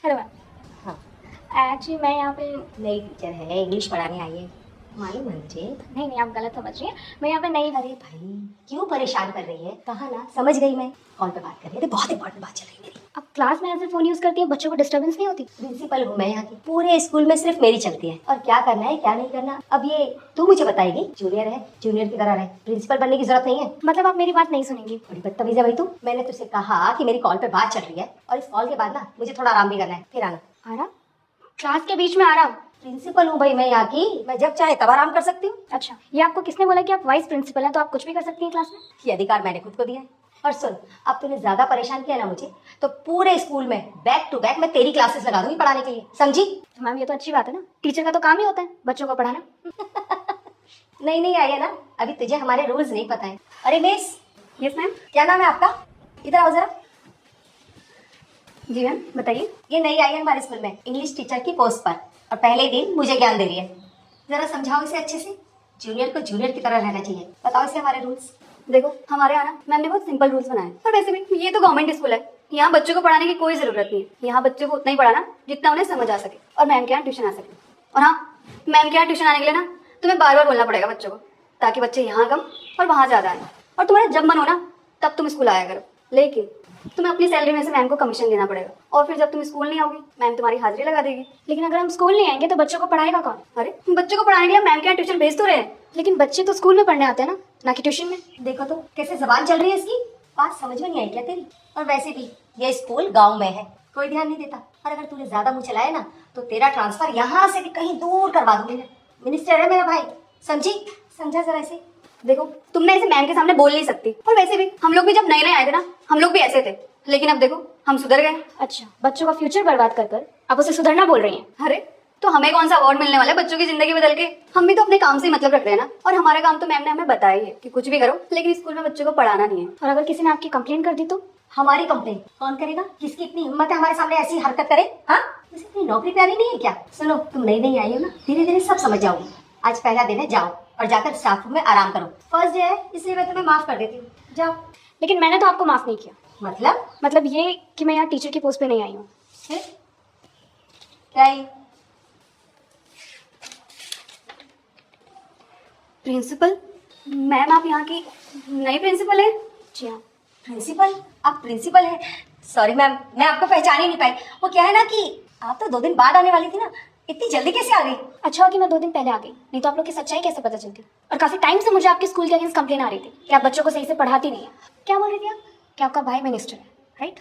Hello ma'am. हाँ, actually मैं यहाँ पे नई टीचर है, इंग्लिश पढ़ाने आई है। मालूम है मुझे। नहीं नहीं, आप गलत समझ रही हैं। मैं यहाँ पे नई अरे भाई, क्यों परेशान कर रही है? कहा ना, समझ गई मैं। कॉल पे बात कर रही है, बहुत इंपॉर्टेंट बात चल रही है मेरी। अब क्लास में ऐसे फ़ोन यूज़ करती है, बच्चों को डिस्टर्बेंस नहीं होती? प्रिंसिपल हूँ मैं यहाँ की, पूरे स्कूल में सिर्फ मेरी चलती है। और क्या करना है क्या नहीं करना, अब ये तू मुझे बताएगी। जूनियर है, जूनियर की तरह रहे, प्रिंसिपल बनने की जरूरत नहीं है। मतलब आप मेरी बात नहीं सुनेंगी? बड़ी बदतमीज है भाई तू। मैंने तुझसे कहा कि मेरी कॉल पे बात चल रही है, और इस कॉल के बाद ना मुझे थोड़ा आराम भी करना है, फिर आना। आराम? क्लास के बीच में आराम? प्रिंसिपल हूँ भाई मैं यहाँ की, मैं जब चाहे तब आराम कर सकती हूँ। अच्छा, ये आपको किसने बोला कि आप वाइस प्रिंसिपल हैं तो आप कुछ भी कर सकती हैं क्लास में? ये अधिकार मैंने खुद को दिया है। और सुन, अब तूने ज्यादा परेशान किया ना मुझे, तो पूरे स्कूल में बैक टू बैक मैं तेरी क्लासेस लगा दूंगी पढ़ाने के लिए, समझी? तो मैम ये तो अच्छी बात है ना, टीचर का तो काम ही होता है बच्चों को पढ़ाना। नहीं नहीं आई है ना, अभी तुझे हमारे रूल्स नहीं पता है। अरे मिस, यस मैम। क्या नाम है आपका? इधर आओ जरा। जी मैम, बताइए। ये नई आई है हमारे स्कूल में, इंग्लिश टीचर की पोस्ट पर, और पहले ही दिन मुझे ज्ञान दे रही है। जरा समझाओ इसे अच्छे से। जूनियर को जूनियर की तरह रहना चाहिए। बताओ इसे हमारे रूल्स। देखो, हमारे यहाँ ना मैम ने बहुत सिंपल रूल्स बनाए हैं। और वैसे भी ये तो गवर्नमेंट स्कूल है, यहाँ बच्चों को पढ़ाने की कोई जरूरत नहीं है। यहाँ बच्चों को उतना ही पढ़ाना जितना उन्हें समझ आ सके, और मैम के यहाँ ट्यूशन आ सके। और हाँ, मैम के यहाँ ट्यूशन आने के लिए ना तुम्हें बार बार बोलना पड़ेगा बच्चों को, ताकि बच्चे यहाँ कम और वहाँ ज्यादा आए। और तुम्हारा जब मन हो ना तब तुम स्कूल आया करो, लेकिन तुम्हें अपनी सैलरी में से मैम को कमीशन देना पड़ेगा। और फिर जब तुम स्कूल नहीं आओगी, मैम तुम्हारी हाजिरी लगा देगी। लेकिन अगर हम स्कूल नहीं आएंगे तो बच्चों को पढ़ाएगा कौन? अरे, बच्चों को पढ़ाने के लिए मैम के यहाँ ट्यूशन भेज तो रहे हैं, लेकिन बच्चे तो स्कूल में पढ़ने आते हैं ना कि ट्यूशन में। देखो तो कैसे जबान चल रही है इसकी, बात समझ में नहीं आई क्या तेरी? और वैसे भी ये स्कूल गांव में है, कोई ध्यान नहीं देता। और अगर तूने ज्यादा मुंह चलाया ना, तो तेरा ट्रांसफर यहाँ से भी कहीं दूर करवा दूंगी मैं। मिनिस्टर है मेरा भाई, समझी? समझा जरा इसे। देखो, तुमने ऐसे मैम के सामने बोल नहीं सकती। और वैसे भी हम लोग भी जब नए नए आए थे ना, हम लोग भी ऐसे थे, लेकिन अब देखो हम सुधर गए। अच्छा, बच्चों का फ्यूचर बर्बाद कर कर आप उसे सुधरना बोल रही हैं? अरे, तो हमें कौन सा अवार्ड मिलने वाला है बच्चों की जिंदगी बदल के? हम भी तो अपने काम से ही मतलब रख रहे हैं ना। और हमारा काम तो मैम ने हमें बताया ही है कि कुछ भी करो, लेकिन स्कूल में बच्चों को पढ़ाना नहीं है। और अगर किसी ने आपकी कंप्लेन कर दी तो? हमारी कंप्लेन कौन करेगा? किसकी इतनी हिम्मत है हमारे सामने ऐसी हरकत करे? हाँ, उसे अपनी नौकरी प्यारी नहीं है क्या? सुनो, तुम नई नई आई हो ना, धीरे धीरे सब समझ जाओगी। आज पहला दिन है, जाओ और जाकर स्टाफ रूम में आराम करो। फर्स्ट डे है इसलिए मैं तुम्हें माफ कर देती हूँ, जाओ। लेकिन मैंने तो आपको माफ नहीं किया। मतलब ये कि मैं यहाँ टीचर की पोस्ट पे नहीं आई हूँ। फिर क्या है? प्रिंसिपल? मैम आप यहाँ की नई प्रिंसिपल है? जी हाँ। प्रिंसिपल? आप प्रिंसिपल है? सॉरी मैम, मैं आपको पहचान ही नहीं पाई। वो क्या है ना कि आप तो 2 दिन बाद आने वाली थी ना, इतनी जल्दी कैसे आ गई? अच्छा हो कि मैं 2 दिन पहले आ गई, नहीं तो आप लोग की सच्चाई कैसे पता चलती? और काफी टाइम से मुझे आपके स्कूल के अगेंस्ट कंप्लेन आ रही थी कि आप बच्चों को सही से पढ़ाती नहीं है। क्या बोल रही थी आप? कि आपका भाई मिनिस्टर है, राइट?